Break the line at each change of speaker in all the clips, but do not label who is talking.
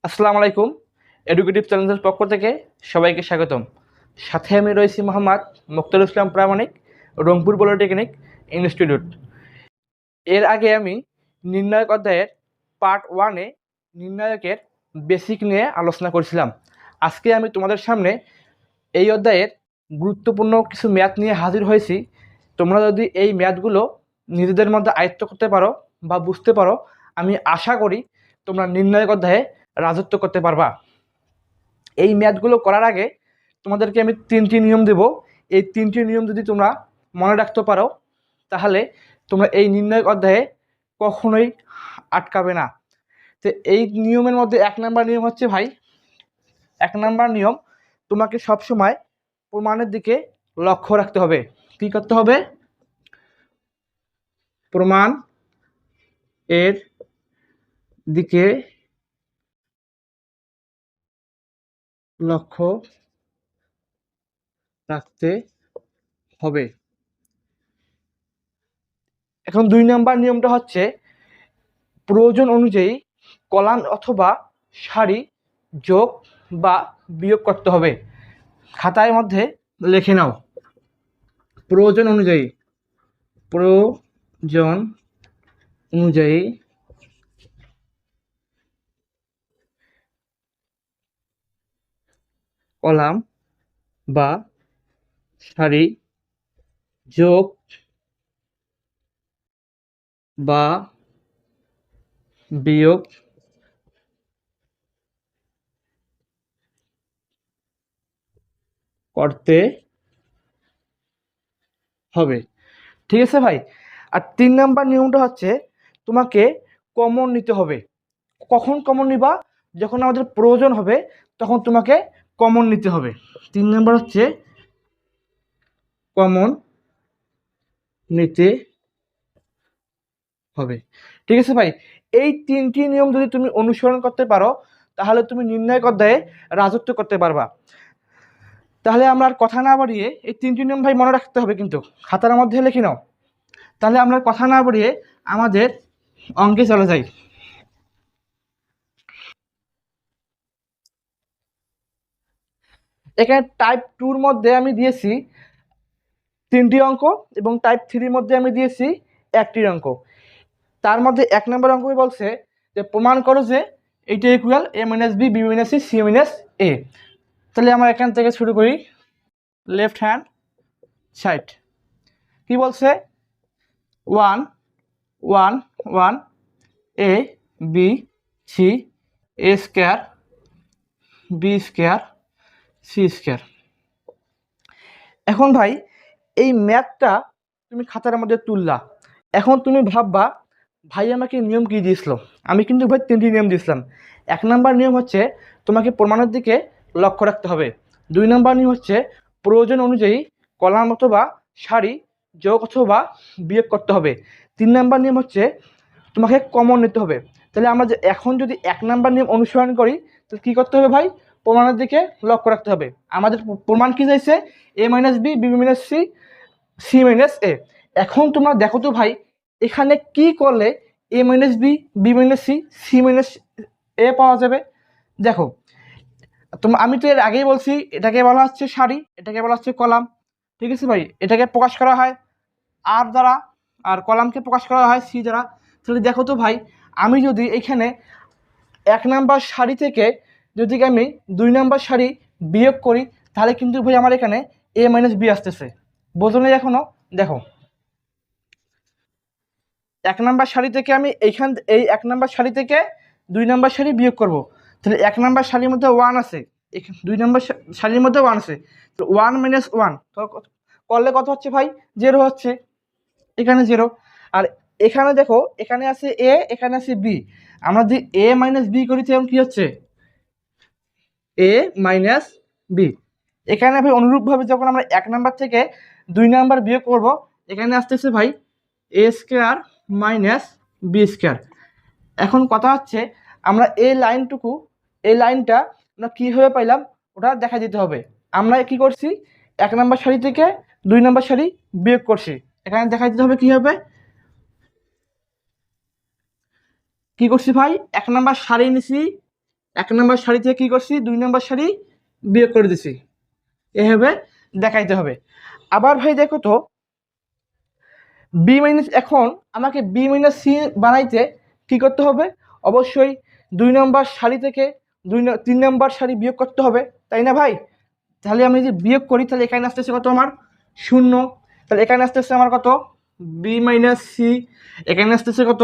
আসসালামু আলাইকুম। এডুকেটিভ চ্যালেঞ্জের পক্ষ থেকে সবাইকে স্বাগতম। সাথে আমি রয়েছি মোহাম্মদ মুক্তার ইসলাম প্রামাণিক, রংপুর পলিটেকনিক ইনস্টিটিউট। এর আগে আমি নির্ণায়ক অধ্যায়ের পার্ট 1-এ নির্ণায়কের বেসিক নিয়ে আলোচনা করেছিলাম। আজকে আমি তোমাদের সামনে এই অধ্যায়ের গুরুত্বপূর্ণ কিছু ম্যাথ নিয়ে হাজির হয়েছি। তোমরা যদি এই ম্যাথগুলো নিজেদের মধ্যে আয়ত্ত করতে পারো বা বুঝতে পারো, আমি আশা করি তোমরা নির্ণায়ক অধ্যায়ে রাজত্ব করতে পারবা। এই ম্যাথগুলো করার আগে তোমাদেরকে আমি 3টি নিয়ম দেব। এই 3টি নিয়ম যদি তোমরা মনে রাখতে পারো, তাহলে তোমরা এই নির্ণায়ক অধ্যায়ে কখনোই আটকাবে না। তো এই নিয়মের মধ্যে 1 নাম্বার নিয়ম হচ্ছে ভাই, 1 নাম্বার নিয়ম, তোমাকে সবসময় প্রমাণের দিকে লক্ষ্য রাখতে হবে। কি করতে হবে? প্রমাণ এর দিকে লক্ষ্য রাখতে হবে। এখন 2 নাম্বার নিয়মটা হচ্ছে, প্রয়োজন অনুযায়ী কলাম অথবা সারি যোগ বা বিয়োগ করতে হবে। খাতার মধ্যে লিখে নাও, প্রয়োজন অনুযায়ী কলাম বা সারি যোগ বা বিয়োগ করতে হবে। ঠিক আছে ভাই? আর 3 নাম্বার নিয়মটা হচ্ছে, তোমাকে কমন নিতে হবে। কখন কমন নিবা? যখন আমাদের প্রয়োজন হবে তখন তোমাকে কমন নিতে হবে। 3 নাম্বার হচ্ছে কমন নিতে হবে। ঠিক আছে ভাই? এই 3টি নিয়ম যদি তুমি অনুসরণ করতে পারো, তাহলে তুমি নির্ণায়ক অধ্যায়ে রাজত্ব করতে পারবা। তাহলে আমরা আর কথা না বাড়িয়ে, এই 3টি নিয়ম ভাই মনে রাখতে হবে, কিন্তু খাতার মধ্যে লিখে নাও। তাহলে আমরা কথা না বাড়িয়ে আমাদের অঙ্কে চলে যাই। এখানে টাইপ 2-র মধ্যে আমি দিয়েছি 3টি অঙ্ক এবং টাইপ 3-র মধ্যে আমি দিয়েছি 1টি অঙ্ক। তার মধ্যে 1 নম্বর অঙ্ক বলছে যে প্রমাণ করো যে এইটা equal a minus B, B minus c, c minus a. তাহলে আমরা এখান থেকে শুরু করি। লেফট হ্যান্ড সাইড কি বলছে? 1 1 1 a b c a square b square c square. এখন ভাই এই ম্যাথটা তুমি খাতার মধ্যে তুললা। এখন তুমি ভাববা, ভাই আমাকে নিয়ম কি দিয়েছিল? আমি কিন্তু ভাই 3টি নিয়ম দিয়েছিলাম। 1 নাম্বার নিয়ম হচ্ছে তোমাকে প্রমাণের দিকে লক্ষ্য রাখতে হবে। 2 নাম্বার নিয়ম হচ্ছে প্রয়োজন অনুযায়ী কলাম অথবা সারি যোগ অথবা বিয়োগ করতে হবে। 3 নাম্বার নিয়ম হচ্ছে তোমাকে কমন নিতে হবে। তাহলে আমরা যে এখন যদি 1 নাম্বার নিয়ম অনুসরণ করি, তাহলে কী করতে হবে ভাই? প্রমাণের দিকে লক্ষ্য রাখতে হবে। আমাদের প্রমাণ কি চাইছে? a minus B, B minus c, c minus a. এখন তোমরা দেখো তো ভাই, এখানে কি করলে a minus B, B minus c, c minus a পাওয়া যাবে? দেখো, আমি তো এর আগেই বলছি, এটাকে বলা হচ্ছে সারি, এটাকে বলা হচ্ছে কলাম। ঠিক আছে ভাই? এটাকে প্রকাশ করা হয় আর দ্বারা, আর কলামকে প্রকাশ করা হয় সি দ্বারা। তাহলে দেখো তো ভাই, আমি যদি এখানে 1 নাম্বার সারি থেকে যদি আমি 2 নাম্বার সারি বিয়োগ করি, তাহলে কিন্তু ভাই আমার এখানে a মাইনাস বি আসতেছে। বোঝো না এখনো? দেখো, 1 নাম্বার সারি থেকে আমি এই 1 নাম্বার সারি থেকে 2 নাম্বার সারি বিয়োগ করব। তাহলে 1 নাম্বার সারির মধ্যে 1 আছে, 2 নাম্বার সারির মধ্যে 1 আছে। তো 1 মাইনাস 1 করলে কত হচ্ছে ভাই? 0 হচ্ছে। এখানে 0। আর এখানে দেখো, এখানে আছে a, এখানে আছে b। আমরা যদি a মাইনাস b করি, তখন কি হচ্ছে? a minus b। এখানে ভাই অনুরূপভাবে যখন আমরা 1 নাম্বার থেকে 2 নাম্বার বিয়োগ করব, এখানে আসতেছে ভাই a square minus B square. এখন কথা হচ্ছে, আমরা এই লাইনটা আমরা কীভাবে পাইলাম ওটা দেখা দিতে হবে। আমরা কি করছি? 1 নাম্বার সারি থেকে 2 নাম্বার সারি বিয়োগ করছি। এখানে দেখা দিতে হবে কীভাবে কি করছি ভাই? 1 নাম্বার সারি নিছি, 1 নম্বর সারি থেকে কি করছি 2 নম্বর সারি বিয়োগ করে দিছি, এভাবে দেখাইতে হবে। আবার ভাই দেখো তো বি মাইনাস, এখন আমাকে বি মাইনাস সি বানাইতে কি করতে হবে, অবশ্যই 2 নম্বর সারি থেকে 3 নম্বর সারি বিয়োগ করতে হবে, তাই না ভাই? তাহলে আমি যদি বিয়োগ করি তাহলে এখানে আসতেছে কত আমার 0, তাহলে এখানে আসতেছে আমার কত বি মাইনাস সি, এখানে আসতেছে কত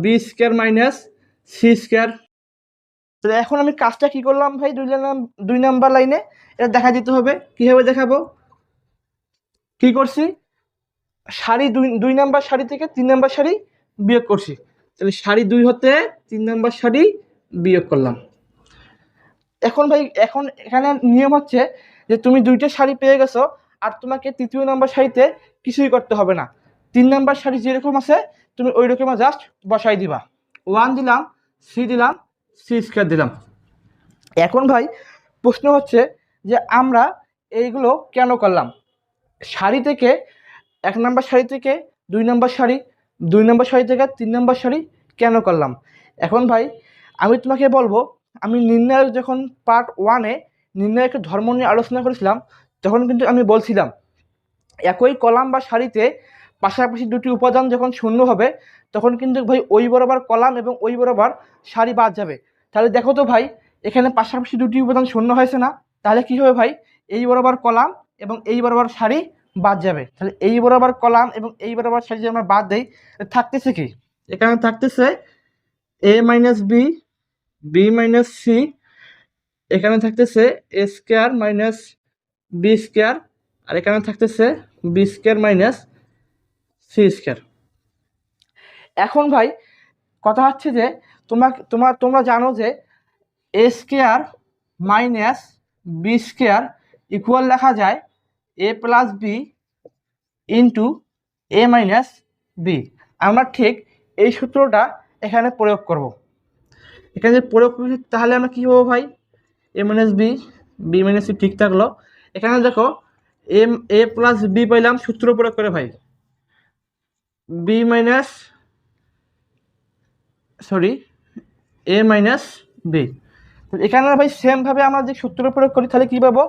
B square minus C square. তাহলে এখন আমি কাজটা কি করলাম ভাই, 2 নাম্বার লাইনে এটা দেখা দিতে হবে। কীভাবে দেখাবো, কি করছি সারি 2 নাম্বার সারি থেকে 3 নাম্বার সারি বিয়োগ করছি, তাহলে সারি 2 হতে 3 নাম্বার সারি বিয়োগ করলাম। এখন ভাই এখন এখানে নিয়ম হচ্ছে যে তুমি 2টা সারি পেয়ে গেছো আর তোমাকে 3য় নাম্বার সারিতে কিছুই করতে হবে না, 3 নাম্বার সারি যেরকম আছে তুমি ওই রকম জাস্ট বসাই দিবা, 1 দিলাম, সি দিলাম, সি স্কোয়ার দিলাম। এখন ভাই প্রশ্ন হচ্ছে যে আমরা এইগুলো কেন করলাম, সারি থেকে 1 নম্বর সারি থেকে 2 নম্বর সারি, 2 নম্বর সারি থেকে 3 নম্বর সারি কেন করলাম। এখন ভাই আমি তোমাকে বলবো, আমি নির্ণায়ক যখন পার্ট 1-এ নির্ণায়কের ধর্ম নিয়ে আলোচনা করেছিলাম তখন কিন্তু আমি বলছিলাম একই কলাম বা সারিতে পাশাপাশি দুটি উপাদান যখন শূন্য হবে তখন কিন্তু ভাই ওই বরাবর কলাম এবং ওই বরাবর সারি বাদ যাবে। তাহলে দেখো তো ভাই এখানে পাশাপাশি দুটি উপাদান শূন্য হয়েছে না, তাহলে কি হবে ভাই এই বরাবর কলাম এবং এই বরাবর সারি বাদ যাবে, তাহলে এই বরাবর কলাম এবং এই বরাবর সারি যদি আমরা বাদ দেই থাকতেছে কি, এখানে থাকতেছে a minus B, B minus c, এখানে থাকতেছে a square minus b square, আর এখানে থাকতেছে b square minus C square. এখন ভাই কথা হচ্ছে যে তোমরা জানো যে a square minus b square equal লেখা যায় a plus b into a minus b. আমরা ঠিক এই সূত্রটা এখানে প্রয়োগ করব, এখানে যে প্রয়োগ করছি তাহলে আমরা কী পাবো ভাই a minus B, B minus c ঠিক থাকলো। এখানে দেখো এ প্লাস বি পাইলাম সূত্র প্রয়োগ করে ভাই, বি মাইনাস এ মাইনাস বি। এখানে ভাই সেমভাবে আমরা যে সূত্র প্রয়োগ করি তাহলে কী পাবো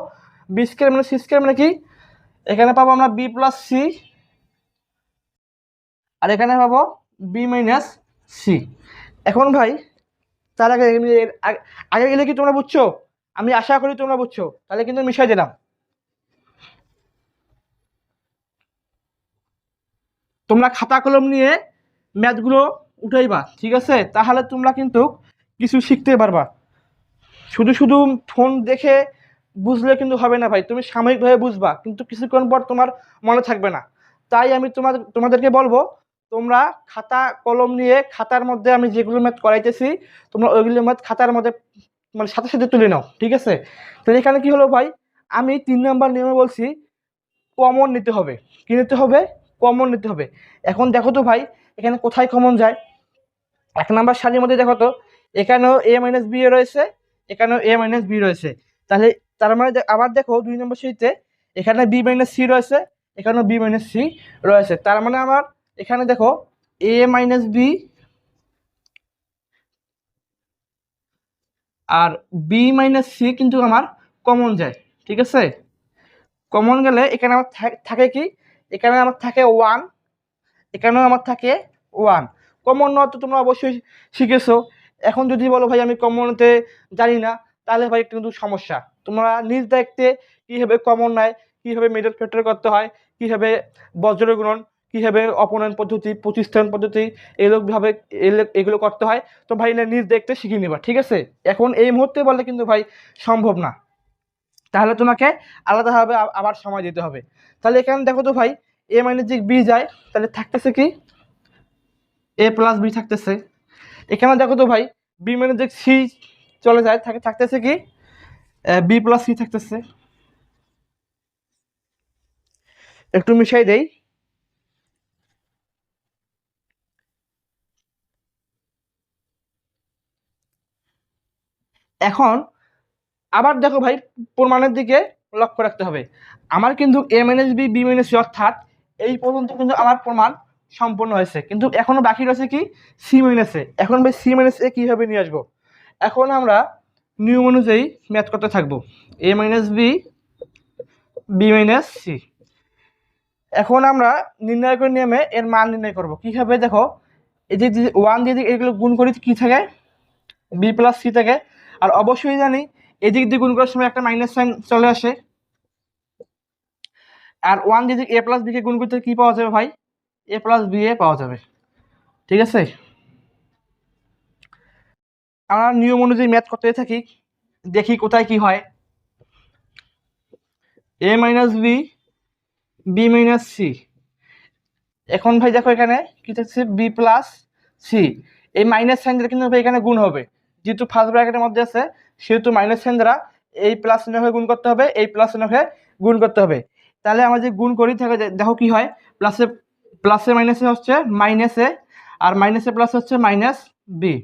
বি স্কোয়ার মানে সি স্কোয়ার মানে কি, এখানে পাবো আমরা বি প্লাস সি আর এখানে পাবো বি মাইনাস সি। এখন ভাই তার আগে আগে গেলে কি তোমরা বুঝছো, আমি আশা করি তোমরা বুঝছো, তাহলে কিন্তু মিশাই দিলাম। তোমরা খাতা কলম নিয়ে ম্যাথগুলো উঠাইবা, ঠিক আছে, তাহলে তোমরা কিন্তু কিছু শিখতে পারবা। শুধু শুধু ফোন দেখে বুঝলে কিন্তু হবে না ভাই, তুমি সাময়িকভাবে বুঝবা কিন্তু কিছুক্ষণ পর তোমার মনে থাকবে না। তাই আমি তোমাদেরকে বলবো তোমরা খাতা কলম নিয়ে খাতার মধ্যে আমি যেগুলো ম্যাথ করাইতেছি তোমরা ওইগুলো ম্যাথ খাতার মধ্যে মানে সাথে সাথে তুলে নাও, ঠিক আছে। তাহলে এখানে কি হলো ভাই, আমি 3 নাম্বার নিয়মে বলছি কমন নিতে হবে, কি নিতে হবে, কমন নিতে হবে। এখন দেখো তো ভাই এখানে কোথায় কমন যায়, 1 নাম্বার সারির মধ্যে দেখো তো এখানেও এ মাইনাস বি রয়েছে, এখানেও এ মাইনাস বি রয়েছে, তাহলে তার মানে আবার দেখো 2 নম্বর সারিতে এখানে বি মাইনাস সি রয়েছে, এখানেও বি মাইনাস সি রয়েছে, তার মানে আমার এখানে দেখো এ মাইনাস বি আর বি মাইনাস সি কিন্তু আমার কমন যায়, ঠিক আছে। কমন গেলে এখানে আমার থাকে কি, এখানে আমার থাকে 1, এখানেও আমার থাকে 1। কমন নেওয়া তো তোমরা অবশ্যই শিখেছো। এখন যদি বলো ভাই আমি কমন নিতে জানি না তাহলে ভাই কিন্তু সমস্যা, তোমরা নিজ দায়িত্বে কীভাবে কমন নেয়, কীভাবে মিডল ফ্যাক্টর করতে হয়, কীভাবে বজ্র গুণন, কীভাবে অপনয়ন পদ্ধতি, প্রতিস্থাপন পদ্ধতি এগুলোভাবে এগুলো করতে হয় তো ভাই নিজ দায়িত্বে শিখিয়ে নেবা, ঠিক আছে। এখন এই মুহূর্তে বললে কিন্তু ভাই সম্ভব না, তাহলে তোমাকে আলাদাভাবে আবার সময় দিতে হবে। তাহলে এখানে দেখো তো ভাই এ মাইনাস যে বি যায় তাহলে থাকতেছে কি এ প্লাস বি থাকতেছে, এখানে দেখো তো ভাই বি মাইনাস যে সি চলে যায় থাকতেছে কি বি প্লাস সি থাকতেছে। একটু মিশাই দেই, এখন আবার দেখো ভাই প্রমাণের দিকে লক্ষ্য রাখতে হবে। আমার কিন্তু a minus B, B minus c অর্থাৎ এই পর্যন্ত কিন্তু আমার প্রমাণ সম্পূর্ণ হয়েছে, কিন্তু এখনো বাকি রয়েছে কি সি মাইনাস এ। এখন ভাই সি মাইনাস এ কীভাবে নিয়ে আসবো, এখন আমরা নিয়ম অনুযায়ী ম্যাথ করতে থাকবো, a minus B, B minus C. এখন আমরা নির্ণয় করে নিয়মে এর মান নির্ণয় করব কীভাবে, দেখো এই যে 1 দিয়ে এগুলো গুণ করি কী থাকে, বি প্লাস সি থাকে। আর অবশ্যই জানি এদিক দিয়ে গুণ করার সময় একটা মাইনাস সাইন চলে আসে। আর 1 দিয়ে এ প্লাস বিকে গুণ করতে কী পাওয়া যাবে ভাই, এ প্লাস বি এ পাওয়া যাবে। ঠিক আছে, আমরা নিয়ম অনুযায়ী ম্যাথ করতে থাকি, দেখি কোথায় কি হয়। A minus B, B minus C. এখন ভাই দেখো এখানে কি থাকছে, বি প্লাস সি। এই মাইনাস সাইন দ্বারা কিন্তু এখানে গুণ হবে, যেহেতু ফার্স্ট ব্র্যাকেটের মধ্যে আছে সেহেতু মাইনাস সাইন দ্বারা এই প্লাস চিহ্নকে গুণ করতে হবে, এই প্লাস চিহ্নকে গুণ করতে হবে। তাহলে আমরা যে গুণ করি থাকে, দেখো কি হয়, প্লাসে প্লাসে মাইনাসে হচ্ছে মাইনাস এ, আর মাইনাসে প্লাস হচ্ছে মাইনাস বি।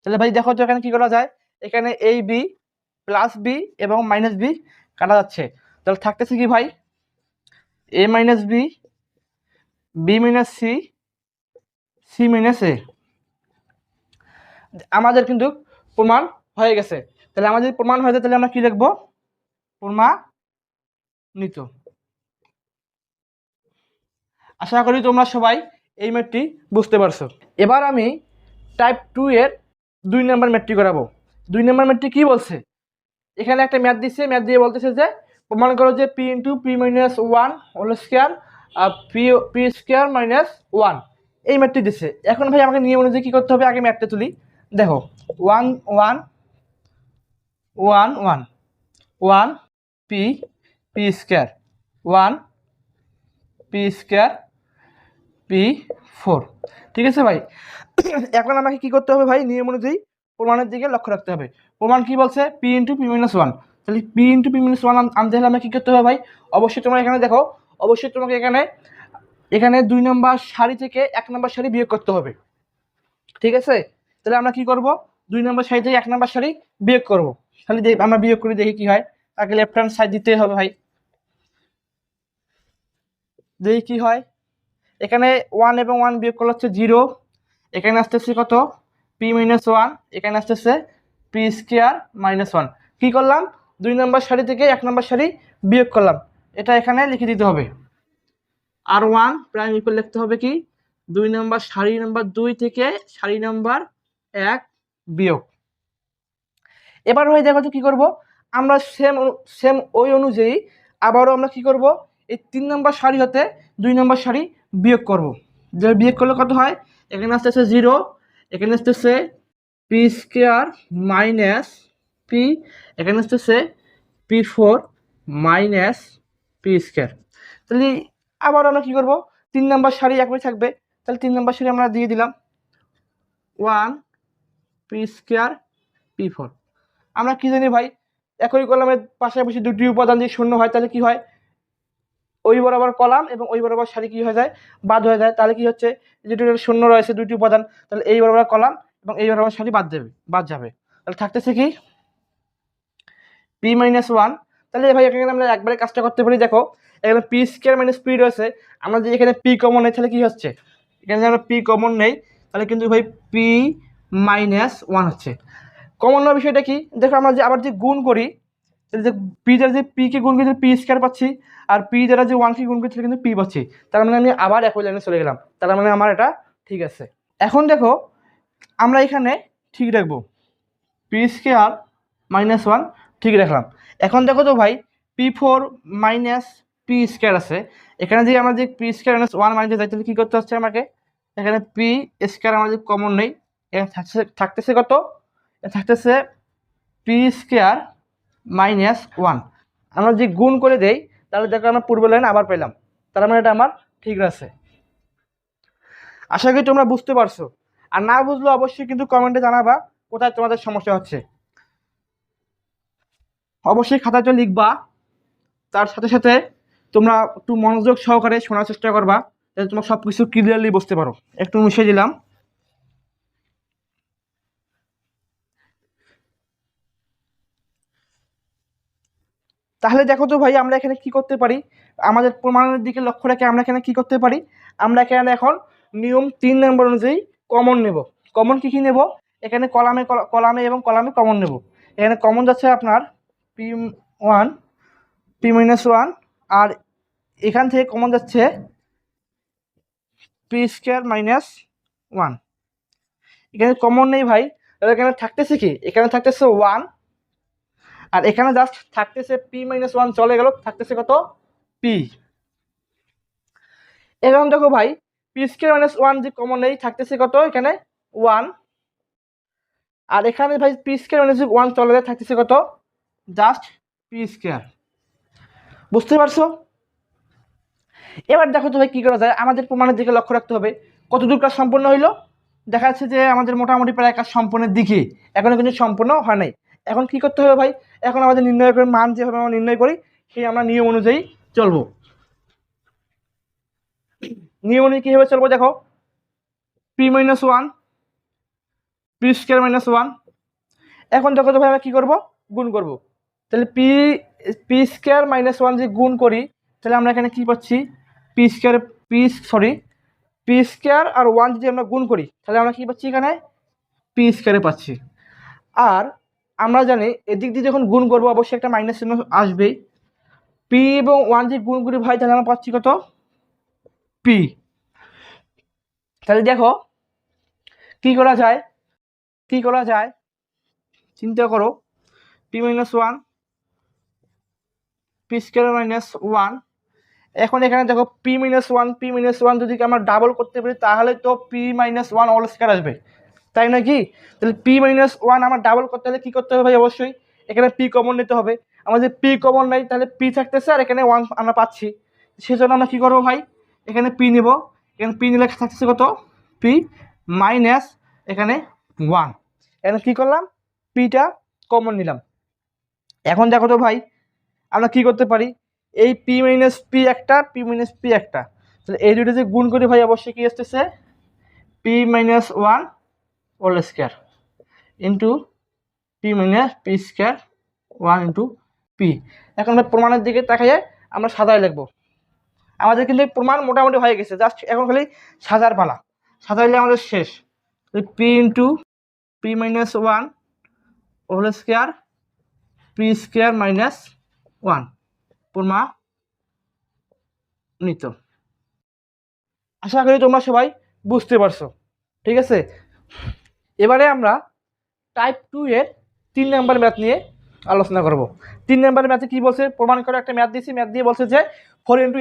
তাহলে ভাই দেখো তো এখানে কি করা যায়, এখানে এই বি প্লাস বি এবং মাইনাস বি কাটা যাচ্ছে। তাহলে থাকতেছে কি ভাই, a minus B, B minus c, c minus a. আমাদের কিন্তু প্রমাণ হয়ে গেছে। তাহলে আমাদের প্রমাণ হয়ে যায়, তাহলে আমরা কি লিখবো, প্রমাণিত। আশা করি তোমরা সবাই এই ম্যাথটি বুঝতে পারছো। এবার আমি টাইপ 2 এর 2 নম্বর ম্যাথটি করাবো। 2 নম্বর ম্যাথটি কি বলছে, এখানে একটা ম্যাথ দিচ্ছে, ম্যাথ দিয়ে বলতেছে যে প্রমাণ করো যে p into p minus 1 whole square আর পি স্কোয়ার মাইনাস 1, এই ম্যাথটি দিচ্ছে। এখন ভাই আমাকে নিয়ম অনুযায়ী কী করতে হবে, আগে ম্যাথটা তুলি। দেখো 1 1 1 1 1 P P square 1 P square P 4। ঠিক আছে ভাই, এখন আমাকে কি করতে হবে ভাই, নিয়ম অনুযায়ী প্রমাণের দিকে লক্ষ্য রাখতে হবে। প্রমাণ কি বলছে, পি ইন্টু পি মাইনাস 1। তাহলে পি ইন্টু পি মাইনাস 1 আনতে হলে আমাকে কী করতে হবে ভাই, অবশ্যই তোমরা এখানে দেখো, অবশ্যই তোমাকে এখানে এখানে 2 নম্বর সারি থেকে 1 নম্বর সারি বিয়োগ করতে হবে। ঠিক আছে, তাহলে আমরা কি করব, 2 নম্বর সারি থেকে 1 নম্বর সারি বিয়োগ করব। তাহলে আমরা বিয়োগ করে দেখি কি হয়। আগে লেফট হ্যান্ড সাইড দিতে হবে ভাই, দেখি কি হয়। এখানে 1 এবং 1 বিয়োগ করলে হচ্ছে 0, এখানে আসতেছে কত, পি মাইনাস 1, এখানে আসতেছে পি স্কোয়ার মাইনাস 1। কী করলাম, 2 নম্বর সারি থেকে 1 নম্বর সারি বিয়োগ করলাম, এটা এখানে লিখে দিতে হবে। আর 1 প্রাইম ইকুয়াল লিখতে হবে কি, 2 নম্বর সারি নম্বর 2 থেকে সারি নম্বর 1 বিয়োগ। এবার ভাই দেখো তো কী করবো, আমরা সেম ওই অনুযায়ী আবারও আমরা কি করব, এই 3 নম্বর সারি হতে 2 নম্বর সারি বিয়োগ করব। যে বিয়োগ করলে কত হয়, এখানে আসতেছে 0, এখানে আসতেছে পি স্কোয়ার মাইনাস পি, এখানে আসতেছে P4 মাইনাস পি স্কোয়ার। তাহলে আবার আমরা কী করবো, 3 নম্বর সারি একই থাকবে, তাহলে 3 নম্বর সারি আমরা দিয়ে দিলাম 1 পি স্কোয়ার P4। আমরা কি জানি ভাই, একই কলামের পাশাপাশি দুটি উপাদান যদি শূন্য হয় তাহলে কি হয়, ওই বরাবর কলাম এবং ওই বরাবর সারি কি হয়ে যায়, বাদ হয়ে যায়। তাহলে কি হচ্ছে, যেটি শূন্য রয়েছে দুটি উপাদান, তাহলে এই বরাবর কলাম এবং এই বরাবর সারি বাদ যাবে। তাহলে থাকতেছে কি, পি মাইনাস 1। তাহলে ভাই এখানে আমরা একবারে কাজটা করতে পারি, দেখো এখানে পি স্কোয়ার মাইনাস পি রয়েছে, আমরা যদি এখানে পি কমন নেই তাহলে কি হচ্ছে, এখানে যদি আমরা পি কমন নেই তাহলে কিন্তু ভাই পি মাইনাস 1 হচ্ছে। কমন নেওয়ার বিষয়টা কি, দেখো আমরা যে আবার যে গুণ করি, তাহলে যে পি দ্বারা যে পিকে গুণ করি পি স্কোয়ার পাচ্ছি, আর পি দ্বারা যে 1কে গুণ করি তাহলে কিন্তু পি পাচ্ছি। তার মানে আমি আবার একই লাইনে চলে গেলাম, তার মানে আমার এটা ঠিক আছে। এখন দেখো আমরা এখানে ঠিক রাখবো, পি স্কোয়ার মাইনাস 1 ঠিক রাখলাম। এখন দেখো তো ভাই P4 মাইনাস পি স্কোয়ার আছে, এখানে যদি আমরা যে পি স্কোয়ার মাইনাস 1 মাইনাস যাই তাহলে কী করতে হচ্ছে আমাকে, এখানে পি স্কোয়ার আমাদের কমন নেই, এখানে থাকতেছে কত, থাকতেছে পি স্কোয়ার মাইনাস 1। আমরা যদি গুণ করে দেই তাহলে দেখো আমরা পূর্ব লাইন আবার পেলাম, তার মানে এটা আমার ঠিক আছে। আশা করি তোমরা বুঝতে পারছো, আর না বুঝলে অবশ্যই কিন্তু কমেন্টে জানাবা কোথায় তোমাদের সমস্যা হচ্ছে। অবশ্যই খাতাতে লিখবা, তার সাথে সাথে তোমরা একটু মনোযোগ সহকারে শোনার চেষ্টা করবা, যাতে তোমরা সব কিছু ক্লিয়ারলি বুঝতে পারো। একটু মিশিয়ে দিলাম। তাহলে দেখো তো ভাই আমরা এখানে কি করতে পারি, আমাদের প্রমাণের দিকে লক্ষ্য রেখে আমরা এখানে কি করতে পারি, আমরা এখানে এখন নিয়ম 3 নম্বর অনুযায়ী কমন নেব। কমন কী কী নেব, এখানে কলামে এবং কলামে কমন নেব। এখানে কমন যাচ্ছে আপনার P1 P-1 আর এখান থেকে কমন যাচ্ছে P² - 1। এখানে কমন নেই ভাই, তাহলে এখানে থাকতেছে কি, এখানে থাকতেছে 1 আর এখানে জাস্ট থাকতেছে P-1 চলে গেল, থাকতেছে কত P। এখন দেখো ভাই P² - 1 যে কমন নেই, থাকতেছে কত এখানে 1 আর এখানে ভাই P² - 1 চলে যায়, থাকতেছে কত জাস্ট P²। বুঝতে পারছো? এবার দেখো তো ভাই কি করা যায়, আমাদের প্রমাণের দিকে লক্ষ্য রাখতে হবে কতদূর কাজ সম্পূর্ণ হইলো। দেখা যাচ্ছে যে আমাদের মোটামুটি প্রায় কাজ সম্পূর্ণের দিকে, এখনো কিন্তু সম্পূর্ণ হয় নাই। এখন কি করতে হবে ভাই, এখন আমাদের নির্ণয় করে মান যেভাবে আমরা নির্ণয় করি সেই আমরা নিয়ম অনুযায়ী চলবো। নিয়ম অনুযায়ী কিভাবে চলবো দেখো, P-1 P²-1। এখন দেখো তো ভাই আমরা কি করব, গুণ করব। তাহলে P² - 1 যে গুণ করি, তাহলে আমরা এখানে কি পাচ্ছি P² আর 1 যদি আমরা গুণ করি তাহলে আমরা কি পাচ্ছি, এখানে P² পাচ্ছি। আর আমরা জানি এদিক দিয়ে যখন গুণ করবো অবশ্যই একটা মাইনাস চিহ্ন আসবেই। P এবং 1 যে গুণ করি ভাই, তাহলে আমরা পাচ্ছি কত P। তাহলে দেখো কি করা যায়, চিন্তা করো P-1 P²-1। এখন এখানে দেখো P-1 যদি আমরা ডাবল করতে পারি তাহলে তো P-1 হোল স্কয়ার আসবে, তাই নয় কি? তাহলে P-1 আমার ডাবল করতে হলে কি করতে হবে ভাই, অবশ্যই এখানে P কমন নিতে হবে। আমাদের P কমন নাই, তাহলে P থাকতেছে আর এখানে 1 আমরা পাচ্ছি, সেজন্য আমরা কি করবো ভাই, এখানে P নিব। এখানে P নিলে থাকতেছে কত P মাইনাস এখানে 1। এখানে কি করলাম, Pটা কমন নিলাম। এখন দেখো তো ভাই আমরা কি করতে পারি, এই P-P একটা P-P একটা, তাহলে এই দুটো যে গুণ করি ভাই অবশ্যই কি আসতেছে P-1 whole square into P-P²-1 into P। এখন আমরা প্রমাণের দিকে তাকিয়ে আমরা সাজায় লিখবো। আমাদের কিন্তু প্রমাণ মোটামুটি হয়ে গেছে, জাস্ট এখন খালি সাজার পালা, সাজাইলে আমাদের শেষ। P into P-1 whole square P²-1 প্রমাণিত। আশা করি তোমরা সবাই বুঝতে পারছো, ঠিক আছে। এবারে আমরা টাইপ 2 এর 3 নাম্বার ম্যাথ নিয়ে আলোচনা করব। 3 নাম্বার ম্যাথে কি বলছে, প্রমাণ করে একটা ম্যাথ দিয়েছি, ম্যাথ দিয়ে বলছে যে 4 ×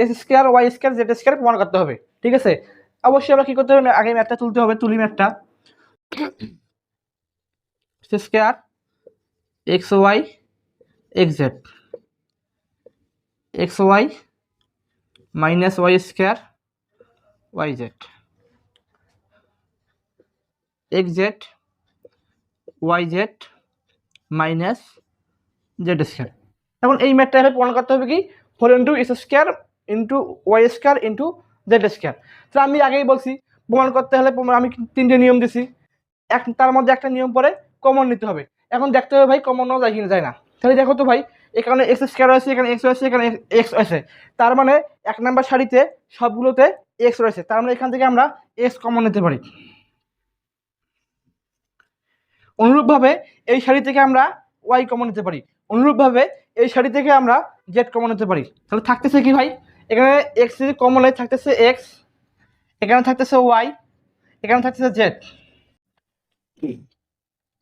S² Y² Z² প্রমাণ করতে হবে, ঠিক আছে। অবশ্যই আমরা কি করতে হবে, আগে ম্যাথটা তুলতে হবে, তুলি ম্যাথটা। S² XY XZ XY minus Y² YZ XZ YZ minus Z²। এখন এই ম্যাথটা প্রমাণ করতে হবে কি 4 × S² Y² Z²। তো আমি আগেই বলছি প্রমাণ করতে হলে আমি 3টে নিয়ম দিছি, তার মধ্যে একটা নিয়ম পরে কমন নিতে হবে। এখন দেখতে হবে ভাই কমন নেওয়া যায় কিনা যায় না। তাহলে দেখো তো ভাই এখানে X² আছে, এখানে X আছে, এখানে X আছে, তার মানে 1 নাম্বার সারিতে সবগুলোতে X রয়েছে, তার মানে এখান থেকে আমরা X কমন নিতে পারি। অনুরূপভাবে এই সারি থেকে আমরা Y কমন নিতে পারি, অনুরূপভাবে এই সারি থেকে আমরা Z কমন নিতে পারি। তাহলে থাকতেছে কি ভাই, এখানে X যদি কমন হয় থাকতেছে X, এখানে থাকতেছে Y, এখানে থাকতেছে Z।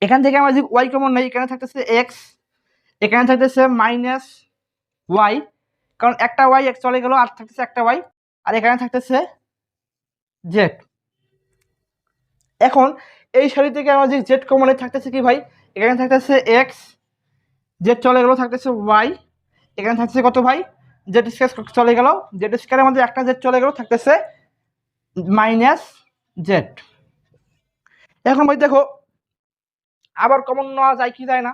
এখান থেকে আমরা যদি Y কমন নেই, এখানে থাকতেছে X, এখানে থাকতেছে মাইনাস Y, কারণ একটা Y এক চলে গেল আর থাকতেছে একটা Y, আর এখানে থাকতেছে Z। এখন এই সারি থেকে আমরা যে Z কমন থাকতেছে কি ভাই, এখানে থাকতেছে X, Z চলে গেল থাকতেছে Y, এখানে থাকতেছে কত ভাই Z² চলে গেল, Z² মধ্যে একটা Z চলে গেল থাকতেছে মাইনাস Z। এখন ভাই দেখো আবার কমন নেওয়া যায় কি যায় না,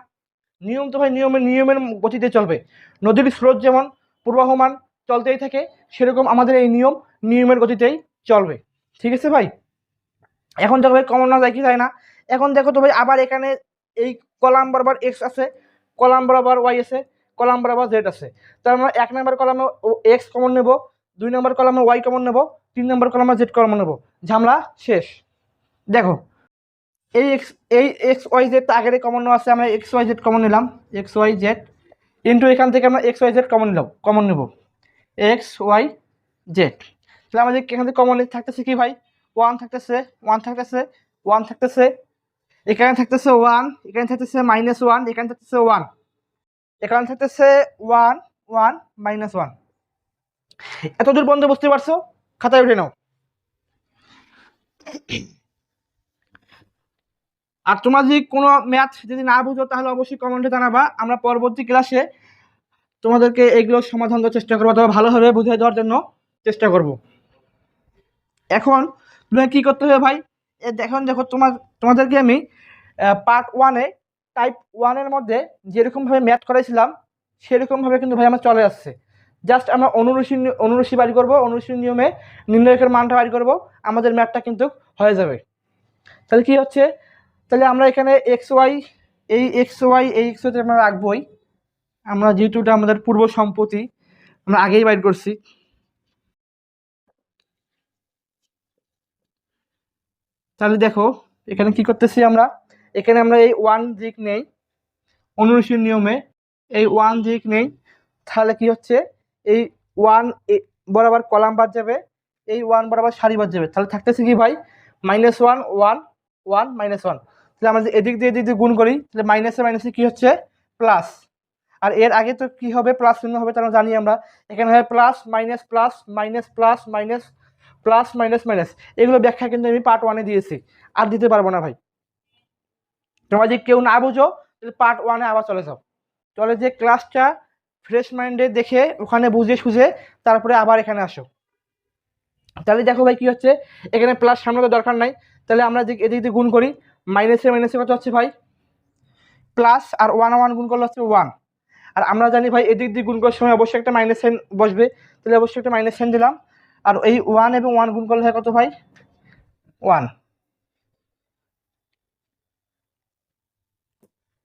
নিয়ম তো ভাই নিয়মের গতিতে চলবে। নদীর স্রোত যেমন প্রবাহমান চলতেই থাকে, সেরকম আমাদের এই নিয়মের গতিতেই চলবে, ঠিক আছে ভাই। এখন দেখো ভাই কমন নেওয়া যায় কি যায় না। এখন দেখো তো ভাই আবার এখানে এই কলাম বরাবর X আছে, কলাম বরাবর Y আছে, কলাম বরাবর Z আছে, তার মানে 1 নম্বর কলামে X কমন নেব, 2 নম্বর কলামে Y কমন নেব, 3 নম্বর কলামে Z কমন নেব, ঝামেলা শেষ। দেখো এই এক্স ওয়াই জেড আগের কমন নেওয়া আছে, আমরা এক্স ওয়াই জেড কমন নিলাম, এক্স ওয়াই জেড ইন্টু এখান থেকে আমরা এক্স ওয়াই জেড কমন নেব এক্স ওয়াই জেড। তাহলে আমাদের এখান থেকে কমন থাকতেছে কি ভাই, ওয়ান থাকতেছে, ওয়ান থাকতেছে, ওয়ান থাকতেছে, এখানে থাকতেছে ওয়ান, এখানে থাকতেছে মাইনাস ওয়ান, এখানে থাকতেছে ওয়ান, এখানে থাকতেছে ওয়ান, ওয়ান মাইনাস ওয়ান। এতদূর বন্ধু বুঝতে পারছো? খাতায় উঠে নাও। আর তোমরা যদি কোনো ম্যাথ যদি না বুঝো তাহলে অবশ্যই কমেন্টে জানাবা, আমরা পরবর্তী ক্লাসে তোমাদেরকে এগুলোর সমাধান দেওয়ার চেষ্টা করবো অথবা ভালোভাবে বুঝিয়ে দেওয়ার জন্য চেষ্টা করব। এখন তুমি কী করতে হবে ভাই, এখন দেখো তোমাদেরকে আমি পার্ট ওয়ানে টাইপ ওয়ানের মধ্যে যেরকমভাবে ম্যাথ করাইছিলাম সেরকমভাবে কিন্তু ভাই আমার চলে আসছে। জাস্ট আমরা অনুরূষী বাড়ি করবো, অনুরূষী নিয়মে নির্ণয়কের মানটা বাড়ি করবো, আমাদের ম্যাথটা কিন্তু হয়ে যাবে। তাহলে কি হচ্ছে, তাহলে আমরা এখানে এক্স ওয়াই এই এক্স ওয়াই আমরা রাখবোই, আমরা যেহেতু এটা আমাদের পূর্ব সম্পত্তি আমরা আগেই বাইর করছি। তাহলে দেখো এখানে কি করতেছি আমরা, এখানে আমরা এই ওয়ান দিক নেই অনুরূষীর নিয়মে, এই ওয়ান দিক নেই, তাহলে কি হচ্ছে এই ওয়ান বরাবর কলাম বাদ যাবে, এই ওয়ান বরাবর সারি বাদ যাবে, তাহলে থাকতেছে কি ভাই minus one, one, one minus one. তাহলে আমরা যদি এদিক দিয়ে গুণ করি তাহলে মাইনাসে মাইনাসে কি হচ্ছে প্লাস, আর এর আগে তো কি হবে প্লাস চিহ্ন হবে, তাহলে জানি আমরা এখানে হবে plus minus plus minus plus minus plus minus minus. এগুলো ব্যাখ্যা কিন্তু আমি পার্ট ওয়ানে দিয়েছি, আর দিতে পারবো না ভাই। তোমরা যদি কেউ না বুঝো তাহলে পার্ট ওয়ানে আবার চলে যাও, চলে যে ক্লাসটা ফ্রেশ মাইন্ডে দেখে ওখানে বুঝে সুঝে তারপরে আবার এখানে আসো। তাহলে দেখো ভাই কি হচ্ছে, এখানে প্লাস সামনে তো দরকার নাই, তাহলে আমরা এদিক দিয়ে গুণ করি, মাইনাসে মাইনাসে কত হচ্ছে ভাই প্লাস, আর ওয়ান ওয়ান গুণ করলে হচ্ছে ওয়ান, আর আমরা জানি ভাই এদিক দিয়ে গুণ করার সময় অবশ্যই একটা মাইনাস সাইন বসবে, তাহলে অবশ্যই একটা মাইনাস সাইন দিলাম, আর এই ওয়ান এবং ওয়ান গুণ করলে হয় কত ভাই ওয়ান।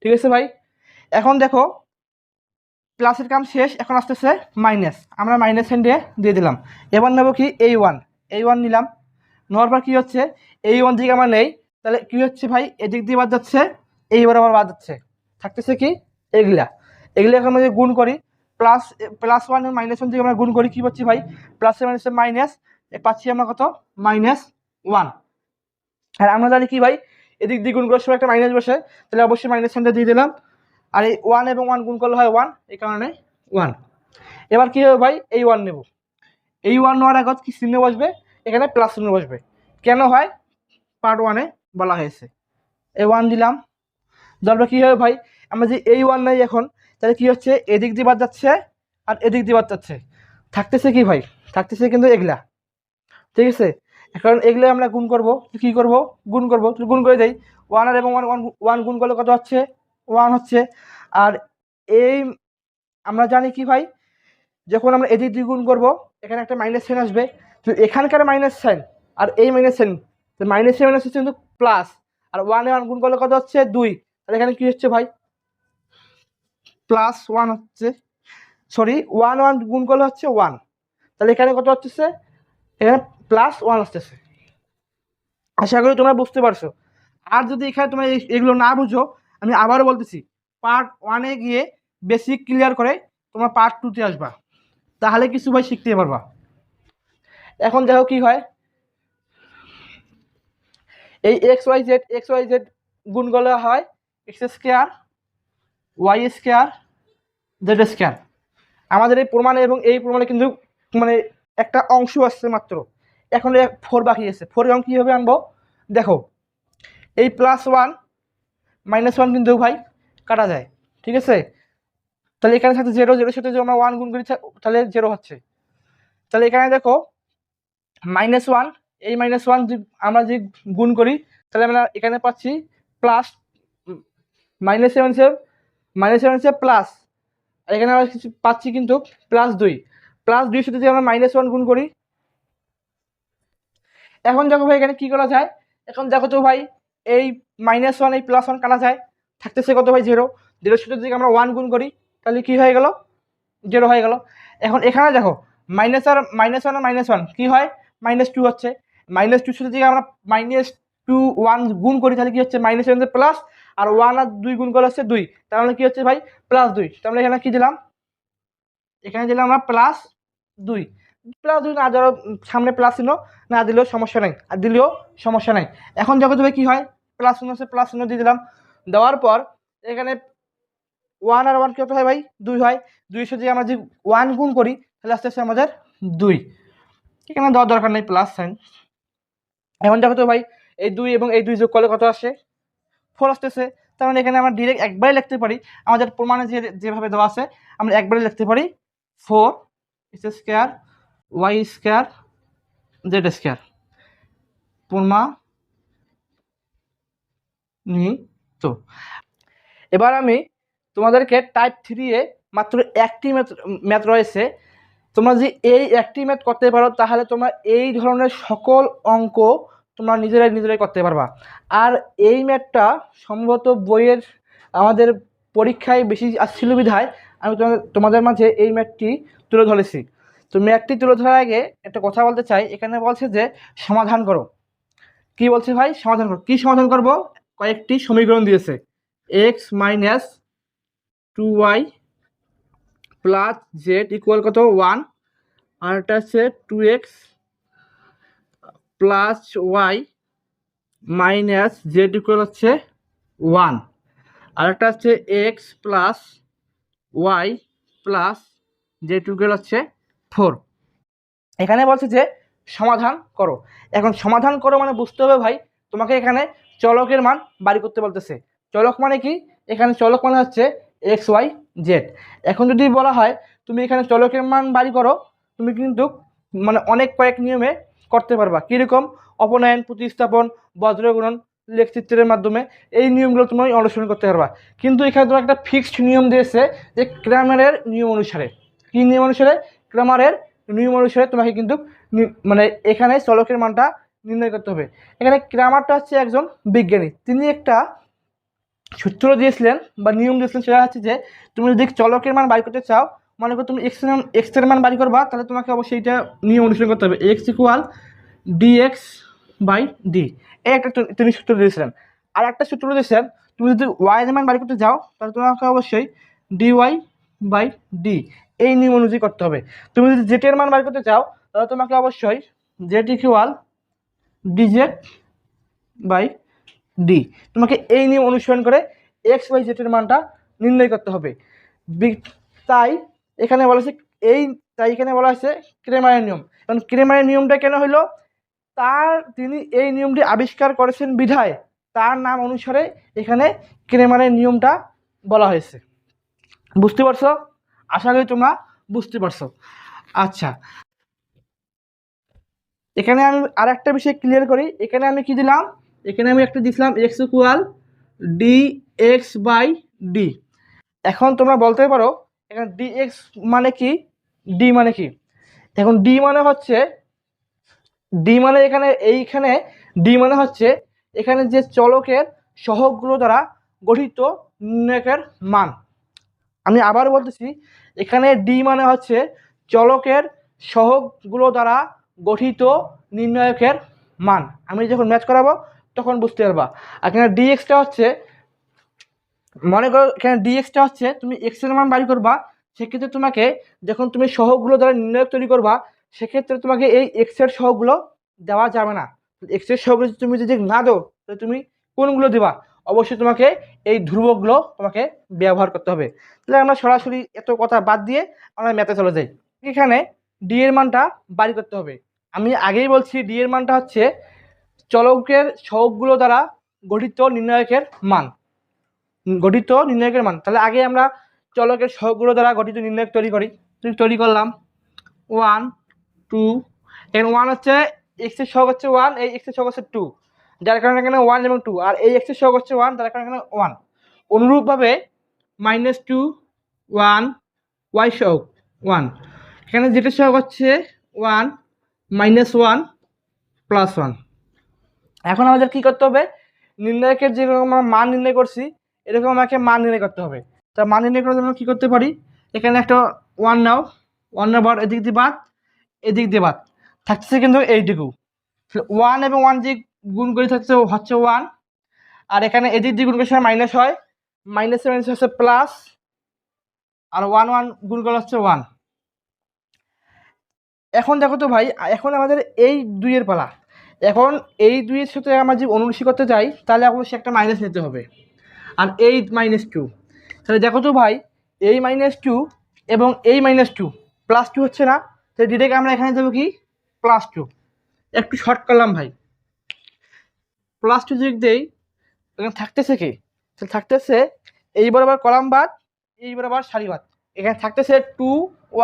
ঠিক আছে ভাই, এখন দেখো প্লাসের কাম শেষ, এখন আসতেছে মাইনাস, আমরা মাইনাস সাইন দিয়ে দিলাম। এবার নেবো কি এই ওয়ান নিলাম, নেওয়ার পর কী হচ্ছে এই ওয়ান দিকে আমার নেই, তাহলে কী হচ্ছে ভাই এদিক দিয়ে বাদ যাচ্ছে, এই বরাবর বাদ যাচ্ছে, থাকতেছে কি এগুলা এখন আমরা গুণ করি, প্লাস ওয়ান এবং মাইনাস ওয়ান দিকে আমরা গুণ করি, কী পাচ্ছি ভাই প্লাসে মাইনাসে মাইনাস, পাচ্ছি আমরা কত মাইনাস ওয়ান। আর আমরা জানি কি ভাই এদিক দিয়ে গুণ করার সময় একটা মাইনাস বসে, তাহলে অবশ্যই মাইনাস সাইনটা দিয়ে দিলাম, আর এই ওয়ান এবং ওয়ান গুণ করলে হয় ওয়ান, এই কারণে ওয়ান। এবার কী হবে ভাই এই ওয়ান নেব, এই ওয়ান নেওয়ার আগে কি চিহ্ন বসবে, এখানে প্লাস চিহ্ন বসবে, কেন হয় পার্ট ওয়ানে বলা হয়েছে। এই ওয়ান দিলাম, তারপরে কী হবে ভাই আমরা যে এই ওয়ান নাই এখন, তাহলে কী হচ্ছে এদিক দিয়ে বাদ যাচ্ছে আর এদিক দিয়ে বাদ যাচ্ছে, থাকতেছে কি ভাই থাকতেছে কিন্তু এগুলা। ঠিক আছে, এখন এগুলো আমরা গুণ করব, কী করব গুণ করব, গুণ করে দেই, ওয়ান আর এবং ওয়ান ওয়ান গুণ করলে কত হচ্ছে ওয়ান হচ্ছে। আর এই আমরা জানি কি ভাই যখন আমরা এদিক দিয়ে গুণ করবো এখানে একটা মাইনাস সাইন আসবে, তো এখানকার মাইনাস সাইন আর এই মাইনাস সাইন, তো মাইনাস মাইনাস হচ্ছে কিন্তু প্লাস, আর ওয়ানে ওয়ান গুণ করলে কত হচ্ছে দুই, তাহলে এখানে কী হচ্ছে ভাই প্লাস ওয়ান হচ্ছে, সরি ওয়ান ওয়ান গুণ করলে হচ্ছে ওয়ান, তাহলে এখানে কত হচ্ছে এখানে প্লাস ওয়ান আসতেছে। আশা করি তোমরা বুঝতে পারছো। আর যদি এখানে তোমরা এগুলো না বুঝো আমি আবারও বলতেছি পার্ট ওয়ানে গিয়ে বেসিক ক্লিয়ার করে তোমরা পার্ট টুতে আসবা, তাহলে কিছু ভাই শিখতে পারবা। এখন দেখো কি হয়, এই এক্স ওয়াই জেড গুণ করলে হয় X square Y square Z square. আমাদের এই প্রমাণে এবং এই প্রমাণে কিন্তু মানে একটা অংশ আসছে মাত্র, এখন ফোর বাকি আছে, ফোর এবং কীভাবে আনবো দেখো, এই প্লাস ওয়ান মাইনাস ওয়ান কিন্তু ভাই কাটা যায়। ঠিক আছে, তাহলে এখানে থাকছে জিরো, জিরোর সাথে যদি আমরা ওয়ান গুণ করি তাহলে জিরো হচ্ছে, তাহলে এখানে দেখো মাইনাস ওয়ান, এই মাইনাস ওয়ান আমরা যদি গুণ করি তাহলে আমরা এখানে পাচ্ছি প্লাস মাইনাস সেভেন প্লাস, আর এখানে আমরা কিছু পাচ্ছি কিন্তু প্লাস দুই সাথে যদি আমরা মাইনাস ওয়ান গুণ করি, এখন দেখো ভাই এখানে কী করা যায়, এখন দেখো তো ভাই এই মাইনাস ওয়ান এই প্লাস ওয়ান কাটা যায়, থাকতেছে কত ভাই জিরোর সাথে যদি আমরা ওয়ান গুণ করি তাহলে কী হয়ে গেল জিরো হয়ে গেল। এখন এখানে দেখো মাইনাস ওয়ান আর মাইনাস ওয়ান কী হয় মাইনাস টু হচ্ছে, মাইনাস টুর সাথে যদি আমরা 1 গুণ করি তাহলে কি হচ্ছে মাইনাস হচ্ছে প্লাস, আর 1 আর 2 গুণ করলে হচ্ছে 2, তাহলে কি হচ্ছে ভাই +2। তাহলে এখানে কি দিলাম, এখানে দিলাম আমরা +2। +2 না ধরো সামনে প্লাস চিহ্ন না দিলেও সমস্যা নাই, আর দিলেও সমস্যা নাই। এখন দেখো তবে কি হয়, প্লাস চিহ্ন আছে, প্লাস চিহ্ন দিয়ে দিলাম। দেওয়ার পর এখানে 1 আর 1 কত হয় ভাই 2 হয়, 2 এর সাথে আমরা যদি 1 গুণ করি তাহলে আস্তে আস্তে আমাদের 2, এখানে দেওয়ার দরকার নেই প্লাস সাইন। এখন দেখো তো ভাই এই 2 এবং এই 2 যোগ করলে কত আসে 4 আসতেছে। তার মানে এখানে আমরা ডিরেক্ট একবারে লিখতে পারি, আমাদের প্রমাণে যেভাবে দেওয়া আছে আমরা একবারে লিখতে পারি 4x² y² z² প্রমাণিত। এবার আমি তোমাদেরকে টাইপ 3 এ মাত্র একটি ম্যাথ রয়েছে, তোমরা যদি এই একটি ম্যাথ করতে পারো তাহলে তোমরা এই ধরনের সকল অঙ্ক তোমরা নিজেরাই করতে পারবা। আর এই ম্যাথটা সম্ভবত বইয়ের আমাদের পরীক্ষায় বেশি আসছিল বিধায় আমি তোমাদের মাঝে এই ম্যাথটি তুলে ধরেছি। তো ম্যাথটি তুলে ধরার আগে একটা কথা বলতে চাই, এখানে বলছে যে সমাধান করো। কি বলছে ভাই সমাধান করো, কি সমাধান করব, কয়েকটি সমীকরণ দিয়েছে, x - 2y plus Z equal কত 1, আর এটা হচ্ছে 2x plus Y minus Z equal হচ্ছে 1, আর একটা হচ্ছে x plus Y plus Z equal হচ্ছে 4। এখানে বলছে যে সমাধান করো। এখন সমাধান করো মানে বুঝতে হবে ভাই তোমাকে এখানে চলকের মান বাড়ি করতে বলতেছে। চলক মানে কি, এখানে চলক মানে হচ্ছে x y z। এখন যদি বলা হয় তুমি এখানে চলকের মান বাড়ি করো, তুমি কিন্তু মানে অনেক কয়েক নিয়মে করতে পারবা, কীরকম অপনয়ন, প্রতিস্থাপন, বজ্রগুণন, লেখচিত্রের মাধ্যমে এই নিয়মগুলো তুমি অনুসরণ করতে পারবা। কিন্তু এখানে তোমার একটা ফিক্সড নিয়ম দিয়েছে যে ক্রামারের নিয়ম অনুসারে। কি নিয়ম অনুসারে, ক্রামারের নিয়ম অনুসারে তোমাকে কিন্তু মানে এখানে চলকের মানটা নির্ণয় করতে হবে। এখানে ক্রামারটা হচ্ছে একজন বিজ্ঞানী, তিনি একটা সূত্র দিয়েছিলেন বা নিয়ম দিয়েছিলেন, সেটা হচ্ছে যে তুমি যদি চলকের মান বাড়ি করতে চাও, মনে করো তুমি এক্স এর মান বাড়ি করবা, তাহলে তোমাকে অবশ্যই এটা নিয়ম অনুসরণ করতে হবে, x = dx/d। এই একটা তিনি সূত্র দিয়েছিলেন। আর একটা সূত্র দিয়েছেন, তুমি যদি y এর মান বাড়ি করতে যাও তাহলে তোমাকে অবশ্যই dy/d এই নিয়ম অনুযায়ী করতে হবে। তুমি যদি z এর মান বাড়ি করতে চাও তাহলে তোমাকে অবশ্যই z = dz/d। তোমাকে এই নিয়ম অনুসরণ করে x/y/z এর মানটা নির্ণয় করতে হবে। তাই এখানে বলা হয়েছে এখানে বলা হয়েছে ক্রেমারের নিয়ম। কারণ ক্রেমারের নিয়মটা কেন হলো, তিনি এই নিয়মটি আবিষ্কার করেছেন বিধায় তার নাম অনুসারে এখানে ক্রেমারের নিয়মটা বলা হয়েছে। বুঝতে পারছো? আশা করি তোমরা বুঝতে পারছো। আচ্ছা, এখানে আমি আর একটা বিষয় ক্লিয়ার করি। এখানে আমি কি দিলাম, এখানে আমি একটা দিছিলাম x = dx/d। এখন তোমরা বলতে পারো এখানে dx মানে কি, d মানে কি। এখন d মানে হচ্ছে d মানে হচ্ছে এখানে যে চলকের সহগগুলো দ্বারা গঠিত নির্ণায়কের মান। আমি আবার বলতেছি, এখানে d মানে হচ্ছে চলকের সহগগুলো দ্বারা গঠিত নির্ণায়কের মান। আমি যখন ম্যাচ করাবো তখন বুঝতে পারবা। আর এখানে dx-টা হচ্ছে, মনে করো এখানে dx-টা হচ্ছে তুমি x এর মান বাড়ি করবা, সেক্ষেত্রে তোমাকে যখন তুমি সহগগুলো দ্বারা নির্ণায়ক তৈরি করবা সেক্ষেত্রে তোমাকে এই x এর সহগগুলো দেওয়া যাবে না। x এর সহগগুলো তুমি যদি না দাও তাহলে তুমি কোনগুলো দিবা, অবশ্যই তোমাকে এই ধ্রুবকগুলো তোমাকে ব্যবহার করতে হবে। তাহলে আমরা সরাসরি এত কথা বাদ দিয়ে আমরা ম্যাথে চলে যাই। এখানে d এর মানটা বাড়ি করতে হবে। আমি আগেই বলছি d এর মানটা হচ্ছে চলকের সহগগুলো দ্বারা গঠিত নির্ণায়কের মান। তাহলে আগে আমরা চলকের সহগগুলো দ্বারা গঠিত নির্ণায়ক তৈরি করলাম 1 2। এখানে 1 হচ্ছে x এর সহগ হচ্ছে 1, এই x এর সহগ হচ্ছে 2, যার কারণে এখানে 1 এবং 2, আর এই x এর সহগ হচ্ছে 1, যার কারণে এখানে 1। অনুরূপভাবে -2 1 y সহগ 1, এখানে যেটা সহগ হচ্ছে 1 -1 +1। এখন আমাদের কি করতে হবে, নির্ণায়কের যেরকম আমরা মান নির্ণয় করছি এরকম আমাকে মান নির্ণয় করতে হবে। তা মান নির্ণয় করার জন্য কী করতে পারি, এখানে একটা 1 নাও, 1 নেওয়ার এদিক দিয়ে বাদ, এদিক দিয়ে বাদ, থাকছে কিন্তু এইটুকু। 1 এবং 1 যে গুণ করে হচ্ছে 1, আর এখানে এদিক দিয়ে গুণ করার সময় মাইনাস হয়, মাইনাসে মাইনাস হচ্ছে প্লাস, আর 1 1 গুণ করলে হচ্ছে 1। এখন দেখো তো ভাই, এখন আমাদের এই 2-এর পালা। এখন এই 2-এর সাথে আমরা যদি অনুরূপী করতে যাই তাহলে অবশ্যই একটা মাইনাস নিতে হবে, আর এই -2, তাহলে দেখো তো ভাই, এই -2 এবং এই -2 +2 হচ্ছে না, তাহলে ডিরেক্ট আমরা এখানে দেবো কি +2। একটু শর্ট করলাম ভাই, +2 যদি দেই এখানে থাকতেছে কি, তাহলে থাকতেছে এই বরাবর কলাম বাদ, এই বরাবর সারি বাদ, এখানে থাকতেছে 2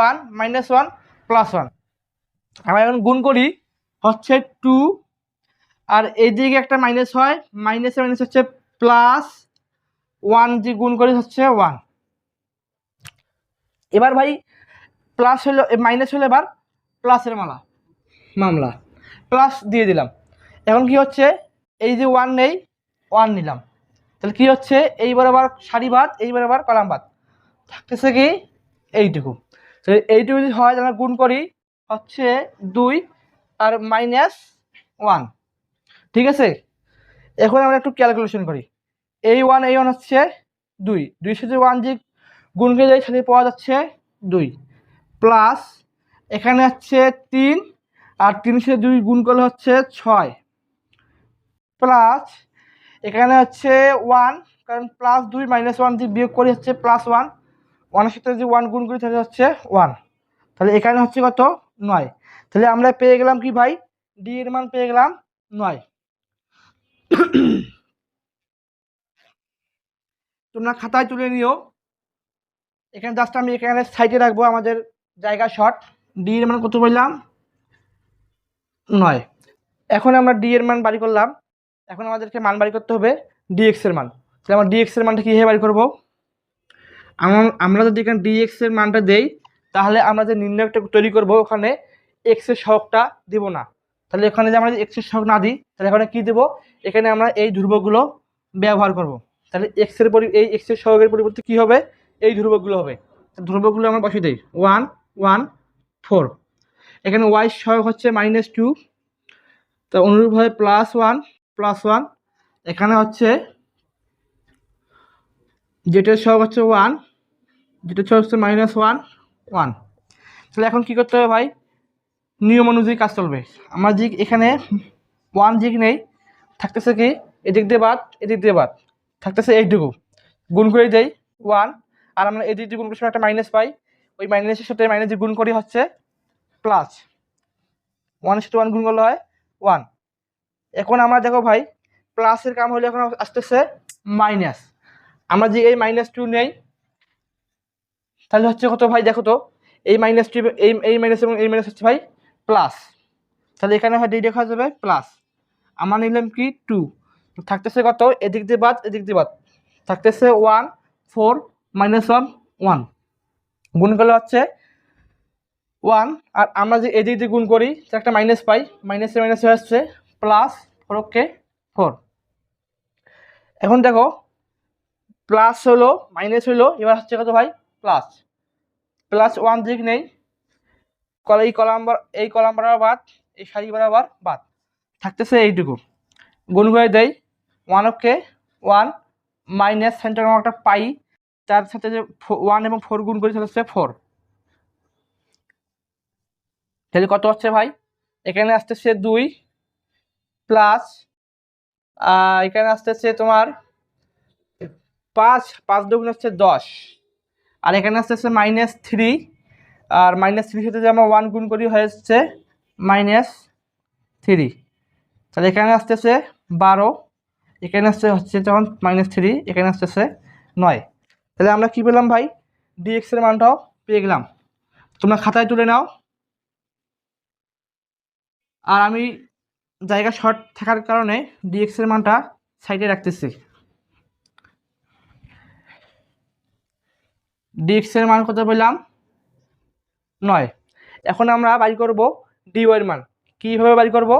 1 -1 +1। আমরা এখন গুণ করি হচ্ছে 2, আর এইদিকে একটা মাইনাস হয়, মাইনাসে মাইনাস হচ্ছে +1, যে গুণ করি হচ্ছে 1। এবার ভাই প্লাস হলো, মাইনাস হলো এবার প্লাসের মামলা প্লাস দিয়ে দিলাম। এখন কি হচ্ছে, এই যে 1 নেই, 1 নিলাম, তাহলে কি হচ্ছে, এই বরাবর সারি বাদ, এই বরাবর কলাম বাদ, থাকতেছে কি এইটুকু। তাহলে এইটুকু যদি হয় তাহলে গুণ করি হচ্ছে 2 আর -1, ঠিক আছে। এখন আমরা একটু ক্যালকুলেশন করি, এই 1 হচ্ছে 2, 2 সাথে 1 যে গুণ করে যাই সাথে পাওয়া যাচ্ছে 2, প্লাস এখানে হচ্ছে 3, আর 3 সাথে 2 গুণ করলে হচ্ছে 6, প্লাস এখানে হচ্ছে 1, কারণ +2 -1 দিয়ে বিয়োগ করি হচ্ছে +1, 1-এর সাথে যে 1 গুণ করি তাহলে হচ্ছে 1, তাহলে এখানে হচ্ছে কত 9। তাহলে আমরা পেয়ে গেলাম কি ভাই, ডি এর মান পেয়ে গেলাম 9। তোমরা খাতায় তুলে নিও, এখানে জাস্ট আমি এখানে সাইডে রাখবো আমাদের জায়গা শর্ট। ডি এর মান কত বললাম 9। এখন আমরা ডি এর মান বাড়ি করলাম, এখন আমাদেরকে মান বাড়ি করতে হবে ডিএক্স এর মান। তাহলে আমরা ডিএক্স এর মানটা কীভাবে বাড়ি করবো, আমরা যদি এখানে ডিএক্স এর মানটা দেই তাহলে আমরা যে নির্ণয়টা তৈরি করবো ওখানে এক্স এর সহগটা দিব না, তাহলে এখানে যে আমরা এক্স এর সহগ না দিই তাহলে এখানে কি দেব, এখানে আমরা এই ধ্রুবকগুলো ব্যবহার করব। তাহলে এই এক্স এর সহগের পরিবর্তে কি হবে, এই ধ্রুবকগুলো হবে। ধ্রুবকগুলো আমরা বসিয়ে দিই 1 1 4, এখানে ওয়াই সহগ হচ্ছে -2, তো অনুরূপভাবে +1 এখানে হচ্ছে যেটার সহগ হচ্ছে 1, যেটা হচ্ছে -1 1। তাহলে এখন কি করতে হবে ভাই, নিয়ম অনুযায়ী কাজ চলবে। আমরা যে এখানে 1 দিক নেই, থাকতেছে কি এদিক দিয়ে বাদ, এদিক দিয়ে বাদ, থাকতেছে এইটুকু, গুণ করে দেই 1, আর আমরা এদিক দিয়ে গুণ করার সময় একটা মাইনাস পাই, ওই মাইনাসের সাথে মাইনাস দিয়ে গুণ করি হচ্ছে প্লাস, 1-এর সাথে 1 গুণ করলে হয় 1। এখন আমরা দেখো ভাই প্লাসের কাম হলে এখন আসতেছে মাইনাস, আমরা যে এই -2 নেই তাহলে হচ্ছে কত ভাই, দেখো তো এই -2 এই মাইনাস এবং এই মাইনাস হচ্ছে ভাই প্লাস, তাহলে এখানে হয় ডি দেখা যাবে প্লাস। আমরা নিলাম কি 2, থাকতেছে কত এদিক দিয়ে বাদ, এদিক দিয়ে বাদ, থাকতেছে 1 4 -1 1, গুণ করলে হচ্ছে 1, আর আমরা যে এদিক দিয়ে গুণ করি তাহলে একটা মাইনাস পাই, মাইনাসে মাইনাসে হচ্ছে প্লাস 4 এখন দেখো প্লাস হলো মাইনাস হলো, এবার হচ্ছে কত ভাই +1 দিক নেই, এই কলাম বরাবর বাদ, এই সারি বরাবর বাদ, থাকতেছে এইটুকু, গুণ করে দেই 1 মাইনাস সেন্টার একটা পাই, তার সাথে যে 1 এবং 4 গুণ করি তাহলে হচ্ছে 4, তাহলে কত হচ্ছে ভাই, এখানে আসতেছে 2 প্লাস এখানে আসতেছে তোমার 5 5 দুগুণ হচ্ছে 10, আর এখানে আসতেছে -3, আর -3 সাথে যে আমরা 1 গুণ করি হচ্ছে -3, তাহলে এখানে আসতেছে 12, এখানে হচ্ছে যখন -3, এখানে আসতেছে 9। তাহলে আমরা কি পেলাম ভাই, ডিএক্স এর মানটাও পেয়ে গেলাম। তোমরা খাতায় তুলে নাও, আর আমি জায়গা শর্ট থাকার কারণে ডিএক্স এর মানটা সাইডে রাখতেছি। ডিএক্স এর মান কত পেলাম 9। এখন আমরা বাড়ি করব ডিওয়াই এর মান। কীভাবে বাড়ি করব,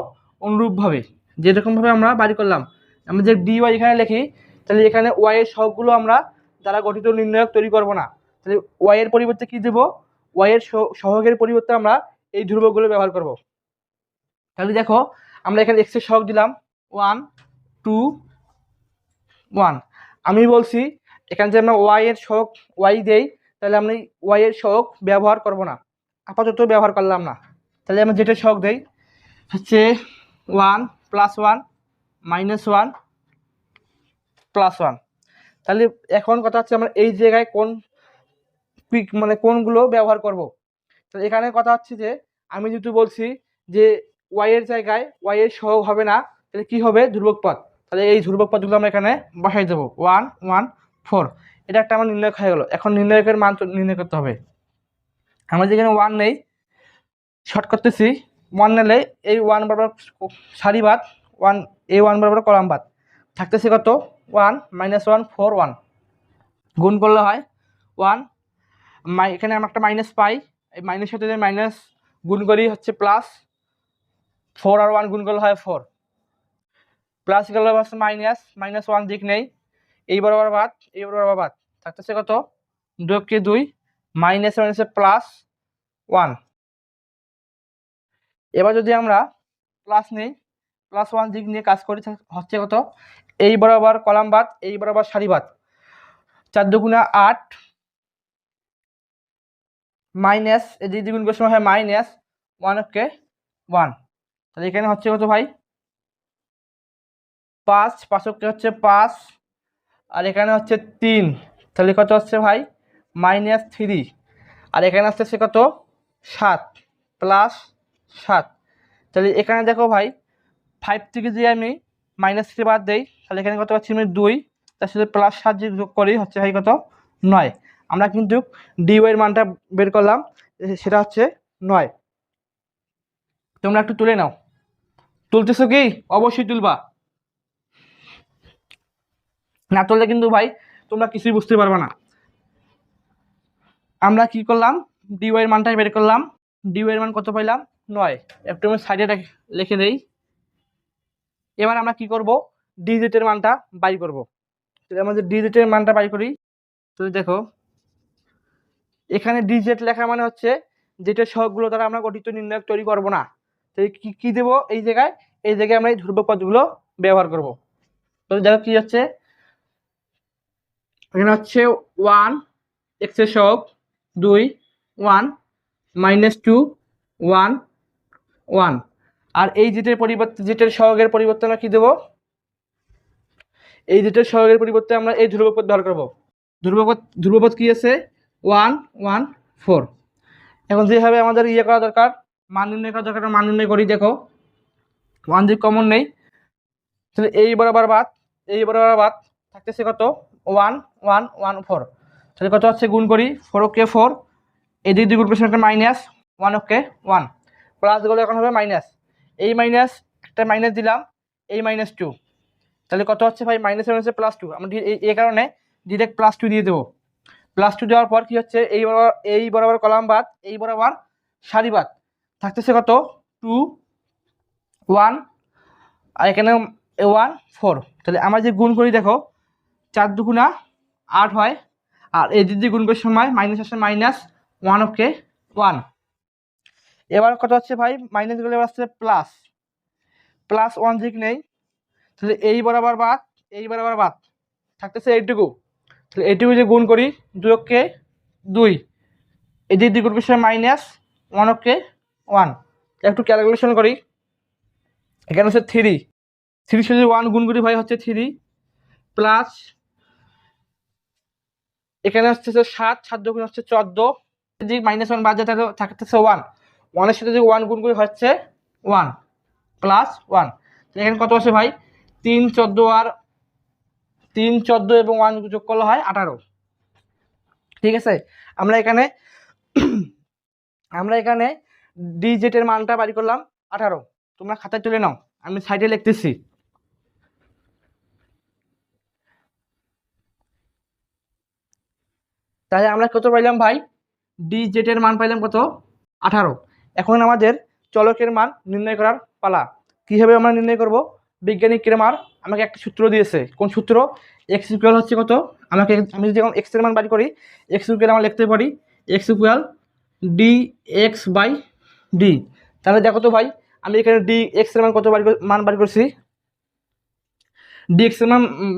অনুরূপভাবে যেরকমভাবে আমরা বাড়ি করলাম, আমরা যে ডিওয়াই এখানে লিখি তাহলে এখানে ওয়াই এর সহগগুলো আমরা দ্বারা গঠিত নির্ণায়ক তৈরি করব না, তাহলে ওয়াই এর পরিবর্তে কি দেব, ওয়াই এর সহগের পরিবর্তে আমরা এই ধ্রুবকগুলো ব্যবহার করব। তাহলে দেখো আমরা এখানে এক্স এর সহগ দিলাম 1 2 1। আমি বলছি এখানে যে আমরা ওয়াই এর সহগ ওয়াই দেই, তাহলে আমি ওয়াই এর সহগ ব্যবহার করব না, আপাতত ব্যবহার করলাম না। তাহলে আমরা যেটা সহগ দেই হচ্ছে 1 + 1 -1 +1। তাহলে এখন কথা হচ্ছে আমরা এই জায়গায় কোন মানে কোনগুলো ব্যবহার করব। তো এখানে কথা হচ্ছে যে আমি যেহেতু বলছি যে ওয়াই এর জায়গায় ওয়াই এর সহগ হবে না, তাহলে কি হবে, ধ্রুবক পদ। তাহলে এই ধ্রুবক পদগুলো আমরা এখানে বসাই দেবো 1 1 4। এটা একটা আমার নির্ণয় হয়ে গেল। এখন নির্ণয়কের মান নির্ণয় করতে হবে। আমরা যেখানে 1 নেই, শর্ট করতেছি, 1 নিলে এই 1 বরাবর সারিবাদ, 1 এই 1 বরাবর কলাম বাদ, থাকতেছে কত 1 -1 4 1। গুণ করলে হয় 1, এখানে আমরা একটা মাইনাস পাই, এই মাইনাসের সাথে মাইনাস গুণ করি হচ্ছে প্লাস, 4 আর 1 গুণ করলে হয় 4, প্লাস গেল মাইনাস, -1 দিক নেই, এই বরাবর বাদ, এই বরাবর বাদ, থাকতেছে কত 2 কে 2, মাইনাস মাইনাসে প্লাস 1। এবার যদি আমরা প্লাস নেই, +1 দিক নিয়ে কাজ করি, হচ্ছে কত, এই বরাবর কলাম বাদ, এই বরাবর সারি বাদ, 4 2 8, মাইনাস এই দ্বিগুণ করার সময় হয় -1 কে 1। তাহলে এখানে হচ্ছে কত ভাই 5, 5 কে হচ্ছে 5, আর এখানে হচ্ছে 3, তাহলে কত হচ্ছে ভাই -3, আর এখানে আসছে কত 7 +7। তাহলে এখানে দেখো ভাই 5 থেকে যদি আমি -3 বাদ দেই, তাহলে এখানে কত পাচ্ছি আমি 2, তার সাথে +7 যদি যোগ করি হচ্ছে ভাই কত 9। আমরা কিন্তু dy এর মানটা বের করলাম, সেটা হচ্ছে 9। তোমরা একটু তুলে নাও, তুলতেছো কি? অবশ্যই তুলবা, না তুললে কিন্তু ভাই তোমরা কিছুই বুঝতে পারবে না। আমরা কি করলাম, dy এর মানটাই বের করলাম, dy এর মান কত পাইলাম 9। একটু আমি সাইডে লিখে দেই। এবার আমরা কি করব, dz এর মানটা বাই করব। তাহলে আমাদের dz এর মানটা বাই করি। তো দেখো এখানে dz লেখা মানে হচ্ছে যেটা সহগগুলো দ্বারা আমরা গঠিত নির্ণায়ক তৈরি করব না। তো কি দেব এই জায়গায়, এই জায়গায় আমরা এই ধ্রুবক পদগুলো ব্যবহার করব। তো দেখো কি হচ্ছে, এখানে হচ্ছে 1 x এর সহগ, 2 1 -2 1 1, আর এই যেটার পরিবর্তে যেটার সহগের পরিবর্তে আমরা কি দেব, এই যেটার সহগের পরিবর্তে আমরা এই ধ্রুবক পদ ব্যবহার করব। ধ্রুবপদ কি আছে 1 1 4। এখন যেভাবে আমাদের ইয়ে করা দরকার, মান নির্ণয় করা দরকার, মান নির্ণয় করি। দেখো 1 যদি কমন নেই, তাহলে এই বরাবর বাদ, এই বরাবর বাদ, থাকতেছে কত 1 1 1 4। তাহলে কত হচ্ছে গুণ করি, 4 কে 4, এই দিক দিয়ে গুণ করছি একটা -1 কে 1, প্লাস গুলো এখন হবে মাইনাস, এই মাইনাস একটা মাইনাস দিলাম, এই -2, তাহলে কত হচ্ছে ভাই -7 +2। আমরা এই কারণে ডিরেক্ট +2 দিয়ে দেবো। +2 দেওয়ার পর কি হচ্ছে, এই বরাবর কলাম বাদ, এই বরাবর সারি বাদ, থাকতেছে কত 2 1, আর এখানে 1 4। তাহলে আমরা যে গুণ করি দেখো 4 2 8 হয়, আর এই দিক দিয়ে গুণ করার সময় মাইনাস আসে, -1 কে 1। এবার কত হচ্ছে ভাই মাইনাস গুলো আসছে +1 দিক নেই, তাহলে এই বরাবর বাদ, এই বরাবর বাদ, থাকতেছে এইটুকু। তাহলে এইটুকু যে গুণ করি 2 কে 2, এই দিক দিয়ে গুণ করার সময় -1 কে 1। একটু ক্যালকুলেশন করি, এখানে হচ্ছে 3 সাথে 1 গুণ করি ভাই হচ্ছে 3, প্লাস এখানে হচ্ছে 7 7 গুণ হচ্ছে 14, যদি -1 বাদ যায় তাহলে থাকতেছে 1, 1 এর সাথে যদি 1 গুণ করি হচ্ছে 1 +1। এখানে কত আছে ভাই 3 14, আর 3 14 এবং 1 যোগ করলে হয় 18। ঠিক আছে, আমরা এখানে dz এর মানটা বাড়ি করলাম 18। তোমরা খাতায় তুলে নাও, আমি সাইডে লিখতেছি। তাহলে আমরা কত পাইলাম ভাই, dz এর মান পাইলাম কত 18। এখন আমাদের চলকের মান নির্ণয় করার পালা। কিভাবে আমরা নির্ণয় করব, বৈজ্ঞানিক ক্রেমার আমাকে একটা সূত্র দিয়েছে। কোন সূত্র, x ইকুয়াল হচ্ছে কত, আমি যদি এখন x এর মান বাড়ি করি, x ইকুয়াল আমরা লিখতে পারি x ইকুয়াল dx/d। তাহলে দেখো তো ভাই আমি এখানে dx এর মান কত মান বাড়ি করছি, ডিএক্স এর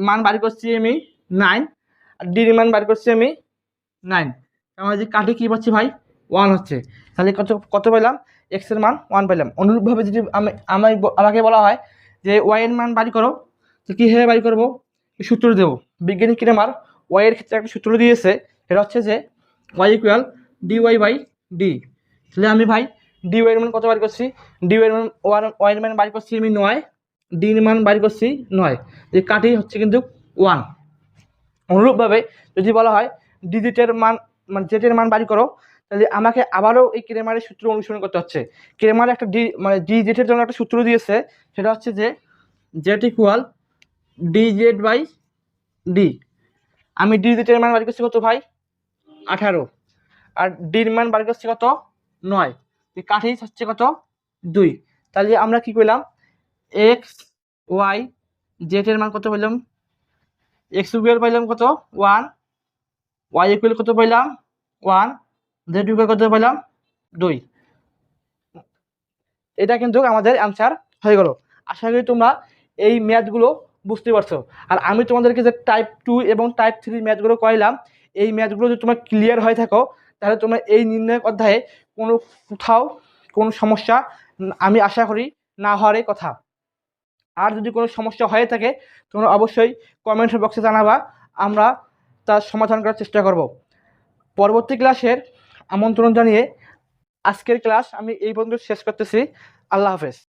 মান বার করছি আমি 9, আর ডির মান বার করছি আমি 9। আমরা যে কাটে কী পাচ্ছি ভাই, 1 হচ্ছে। তাহলে কত কত পেলাম, এক্স এর মান 1 পেলাম। অনুরূপভাবে যদি আমাকে বলা হয় যে ওয়াই এর মান বাড়ি করো, তো কীভাবে বাড়ি করবো, সূত্র দেবো। বিজ্ঞানী ক্রেমার ওয়াই এর ক্ষেত্রে একটা সূত্র দিয়েছে, সেটা হচ্ছে যে Y equal D Y by D. তাহলে আমি ভাই ডি ওয়াই এর মান কত বার করছি, ডি ওয়াই এর মান ওয়াই এর মান বাড়ি করছি আমি 9, ডি এর মান বাড়ি করছি 9, এই কাটি হচ্ছে কিন্তু 1। অনুরূপভাবে যদি বলা হয় ডিজিটের মান মানে জেটের মান বাড়ি করো, তাহলে আমাকে আবারও এই ক্রেমারের সূত্র অনুসরণ করতে হচ্ছে। ক্রেমার একটা ডি জেটের জন্য একটা সূত্র দিয়েছে, সেটা হচ্ছে যে Z equal D Z by D. আমি ডি জেটের মান বাড়ি করছি কত ভাই, 18, আর ডির মান বাড়ি করছি কত, 9, কাঠি হচ্ছে কত, 2। তাহলে আমরা কি করলাম, এক্স ওয়াই জেটের মান কত পেলাম, এক্স ইকুয়াল পাইলাম কত 1, ওয়াই ইকুয়াল কত পাইলাম 1, জেড ইকুয়াল কত পাইলাম 2। এটা কিন্তু আমাদের অ্যান্সার হয়ে গেল। আশা করি তোমরা এই ম্যাথগুলো বুঝতে পারছো। আর আমি তোমাদেরকে যে টাইপ 2 এবং টাইপ 3 ম্যাথগুলো করাইলাম, এই ম্যাথগুলো যদি তোমরা ক্লিয়ার হয়ে থাকো, তাহলে তোমরা এই নির্ণায়ক অধ্যায়ে কোথাও কোনো সমস্যা আমি আশা করি না হওয়ারই কথা। আর যদি কোনো সমস্যা হয়ে থাকে তোমরা অবশ্যই কমেন্ট বক্সে জানাবা, আমরা তার সমাধান করার চেষ্টা করব। পরবর্তী ক্লাসের আমন্ত্রণ জানিয়ে আজকের ক্লাস আমি এই পর্যন্ত শেষ করতেছি। আল্লাহ হাফেজ।